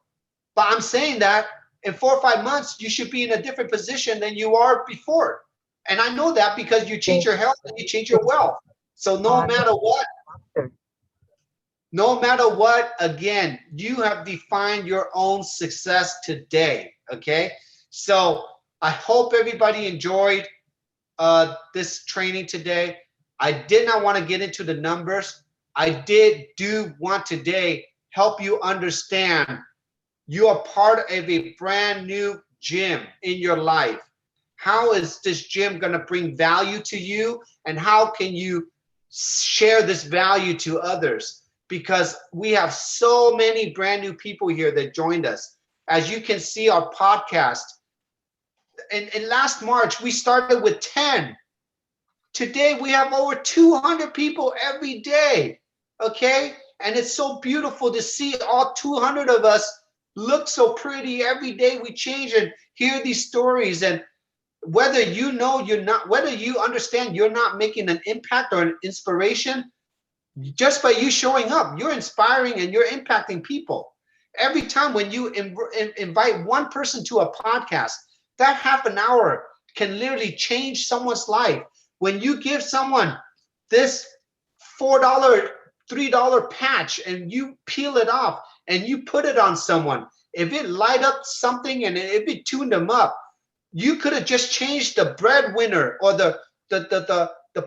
but I'm saying that in 4 or 5 months, you should be in a different position than you are before. And I know that because you change your health and you change your wealth. So no matter what, again, you have defined your own success today. Okay. So I hope everybody enjoyed this training today. I did not want to get into the numbers. I do want today help you understand you are part of a brand new gym in your life. How is this gym going to bring value to you? And how can you share this value to others, because we have so many brand new people here that joined us. As you can see, our podcast, in last March, we started with 10. Today, we have over 200 people every day, okay? And it's so beautiful to see all 200 of us look so pretty. Every day we change and hear these stories. And whether you know you're not, whether you understand you're not making an impact or an inspiration, just by you showing up, you're inspiring and you're impacting people. Every time when you invite one person to a podcast, that half an hour can literally change someone's life. When you give someone this $4, $3 patch and you peel it off and you put it on someone, if it light up something and if it tuned them up, you could have just changed the breadwinner or the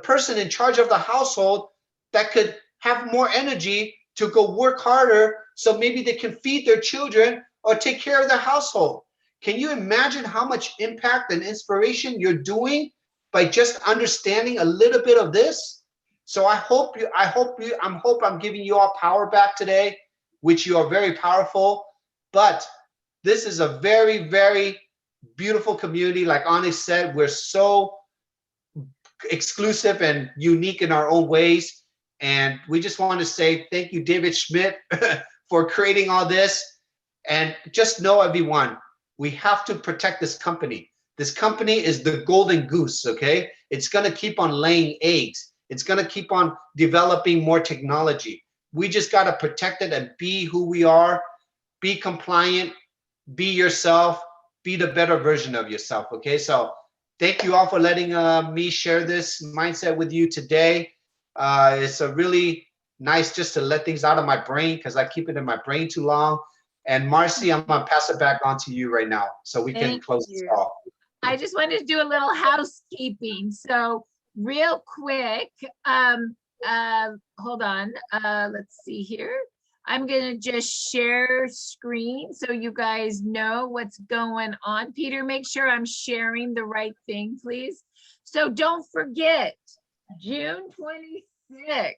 person in charge of the household that could have more energy to go work harder, so maybe they can feed their children or take care of their household. Can you imagine how much impact and inspiration you're doing by just understanding a little bit of this? So I hope I'm giving you all power back today, which you are very powerful. But this is a very, very beautiful community. Like Onyx said, we're so exclusive and unique in our own ways. And we just want to say thank you, David Schmidt, for creating all this. And just know, everyone, we have to protect this company. This company is the golden goose, okay? It's going to keep on laying eggs. It's going to keep on developing more technology. We just got to protect it and be who we are, be compliant, be yourself, be the better version of yourself, okay? So thank you all for letting me share this mindset with you today. It's a really nice just to let things out of my brain, because I keep it in my brain too long. And Marcy, I'm going to pass it back on to you right now so we can close this call. I just wanted to do a little housekeeping. So real quick, hold on. Let's see here. I'm going to just share screen so you guys know what's going on. Peter, make sure I'm sharing the right thing, please. So don't forget, June 26th,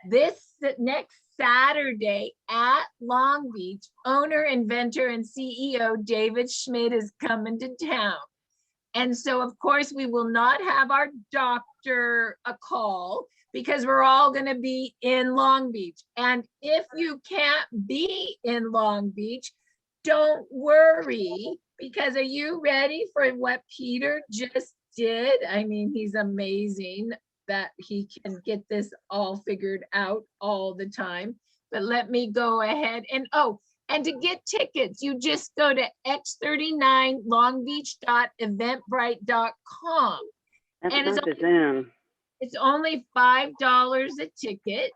this next Saturday at Long Beach, owner, inventor, and CEO David Schmidt is coming to town. And so, of course, we will not have our doctor a call because we're all going to be in Long Beach. And if you can't be in Long Beach, don't worry, because are you ready for what Peter just did? I mean, he's amazing that he can get this all figured out all the time. But let me go ahead and, and to get tickets, you just go to x39longbeach.eventbrite.com. That's and not the Zoom. It's only $5 a ticket.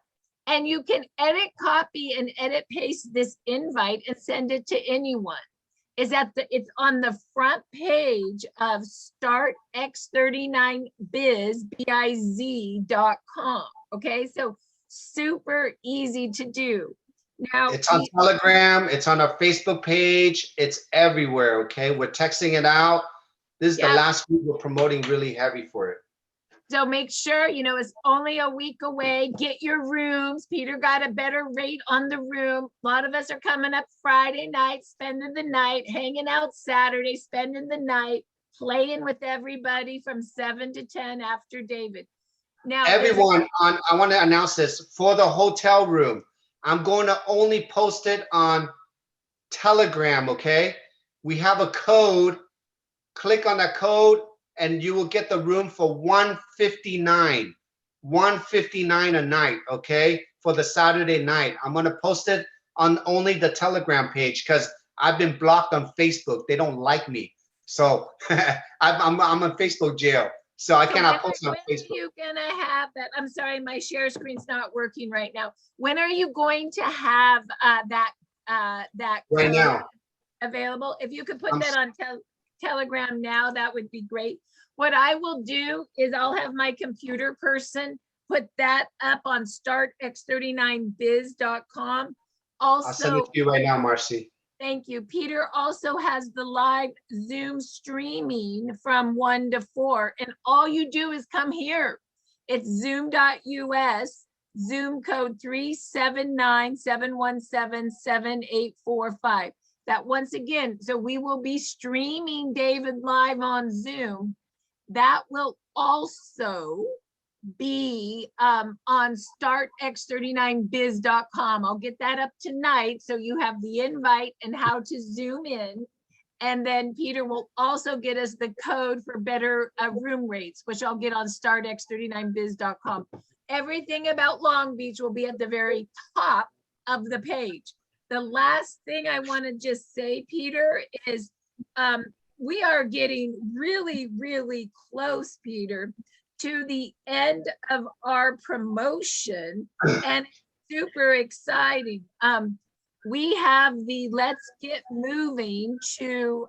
And you can edit, copy, and edit paste this invite and send it to anyone. It's on the front page of startx39biz.com. Okay, so super easy to do. Now it's on Telegram, it's on our Facebook page, it's everywhere. Okay, we're texting it out. This is the last week we're promoting really heavy for it. So make sure, it's only a week away. Get your rooms. Peter got a better rate on the room. A lot of us are coming up Friday night, spending the night, hanging out Saturday, spending the night, playing with everybody from 7 to 10 after David. Now, everyone, I want to announce this for the hotel room. I'm going to only post it on Telegram, okay? We have a code. Click on that code and you will get the room for $159 a night, okay? For the Saturday night. I'm going to post it on only the Telegram page because I've been blocked on Facebook. They don't like me. So I'm in Facebook jail. So I cannot post on Facebook. When are you gonna have that? I'm sorry, my share screen's not working right now. When are you going to have that right now available? If you could put that on Telegram now, that would be great. What I will do is I'll have my computer person put that up on startx39biz.com. Also, I'll send it to you right now, Marcy. Thank you. Peter also has the live Zoom streaming from 1 to 4. And all you do is come here. It's zoom.us, Zoom code 379-717-7845. That once again, so we will be streaming David live on Zoom. That will also be on startx39biz.com. I'll get that up tonight so you have the invite and how to Zoom in. And then Peter will also get us the code for better room rates, which I'll get on startx39biz.com. Everything about Long Beach will be at the very top of the page. The last thing I want to just say, Peter, is we are getting really, really close, Peter, to the end of our promotion, and super exciting. We have the Let's Get Moving to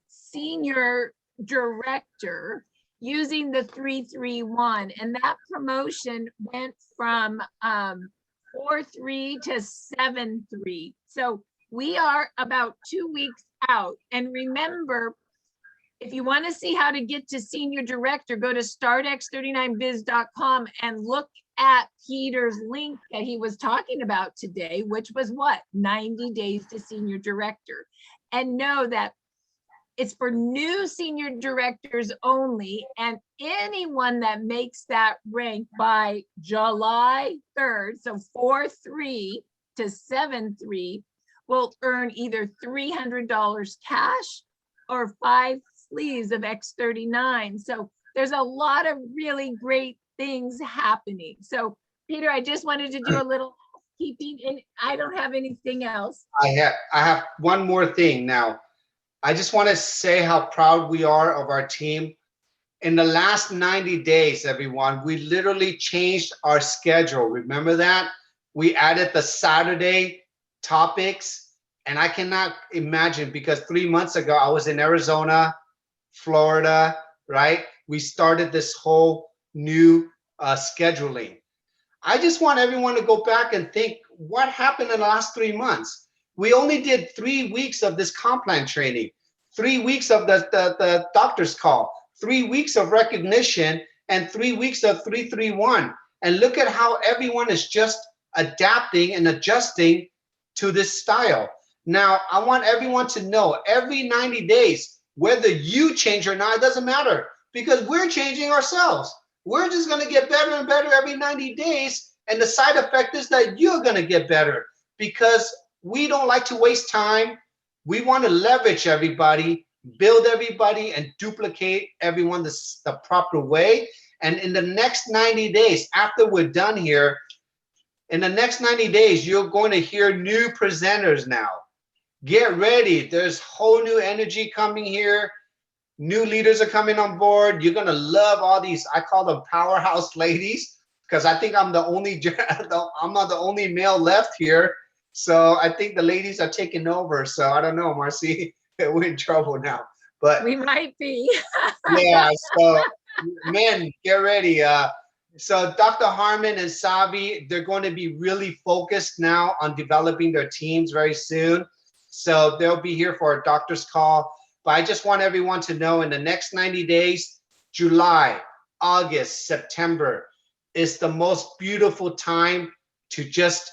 senior director using the 331, and that promotion went from 4-3 to 7-3. So we are about 2 weeks out. And remember, if you want to see how to get to senior director, go to startx39biz.com and look at Peter's link that he was talking about today, which was what? 90 days to senior director. And know that it's for new senior directors only, and anyone that makes that rank by July 3rd, so 4-3 to 7-3, will earn either $300 cash or 5 sleeves of X39. So there's a lot of really great things happening. So Peter, I just wanted to do a little housekeeping, and I don't have anything else. I have one more thing now. I just want to say how proud we are of our team. In the last 90 days, everyone, we literally changed our schedule. Remember that? We added the Saturday topics, and I cannot imagine, because 3 months ago, I was in Arizona, Florida, right? We started this whole new scheduling. I just want everyone to go back and think what happened in the last 3 months. We only did 3 weeks of this comp plan training, 3 weeks of the doctor's call, 3 weeks of recognition, and 3 weeks of 331. And look at how everyone is just adapting and adjusting to this style. Now, I want everyone to know every 90 days, whether you change or not, it doesn't matter, because we're changing ourselves. We're just going to get better and better every 90 days. And the side effect is that you're going to get better, because we don't like to waste time. We want to leverage everybody, build everybody, and duplicate everyone the proper way. And in the next 90 days, after we're done here, in the next 90 days, you're going to hear new presenters now. Get ready. There's whole new energy coming here. New leaders are coming on board. You're going to love all these, I call them powerhouse ladies, because I think I'm not the only male left here. So I think the ladies are taking over. So I don't know, Marcy, we're in trouble now. But we might be. Yeah, so men, get ready. So Dr. Harmon and Savi, they're going to be really focused now on developing their teams very soon. So they'll be here for a doctor's call. But I just want everyone to know, in the next 90 days, July, August, September is the most beautiful time to just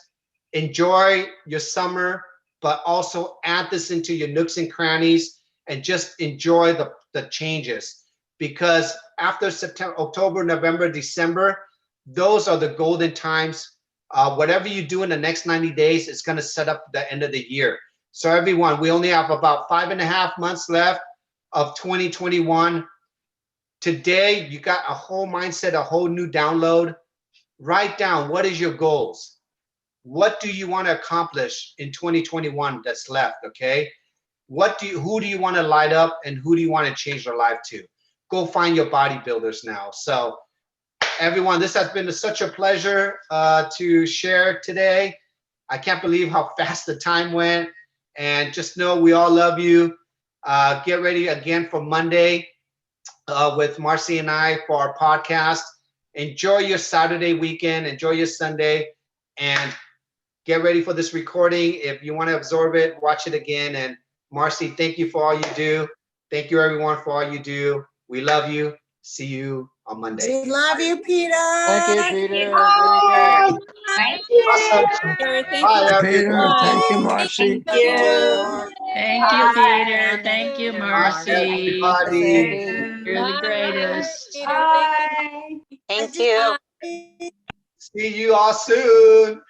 enjoy your summer, but also add this into your nooks and crannies and just enjoy the changes. Because after September, October, November, December, those are the golden times. Whatever you do in the next 90 days is going to set up the end of the year. So everyone, we only have about 5.5 months left of 2021. Today, you got a whole mindset, a whole new download. Write down, what is your goals? What do you want to accomplish in 2021 that's left, okay? Who do you want to light up, and who do you want to change their life to? Go find your bodybuilders now. So everyone, this has been such a pleasure to share today. I can't believe how fast the time went. And just know we all love you. Get ready again for Monday with Marcy and I for our podcast. Enjoy your Saturday weekend. Enjoy your Sunday. And get ready for this recording. If you want to absorb it, watch it again. And Marcy, thank you for all you do. Thank you, everyone, for all you do. We love you. See you on Monday. We love you, Peter. Thank you, Peter. Very Bye. good. Thank you. Awesome. Thank Bye, you. Peter, everyone. thank you, Marcy. Thank you. Thank you, Peter. Thank you, Bye, Marcy. everybody. You're the Bye. greatest. Peter, thank you. Bye. Thank you. Bye. See you all soon.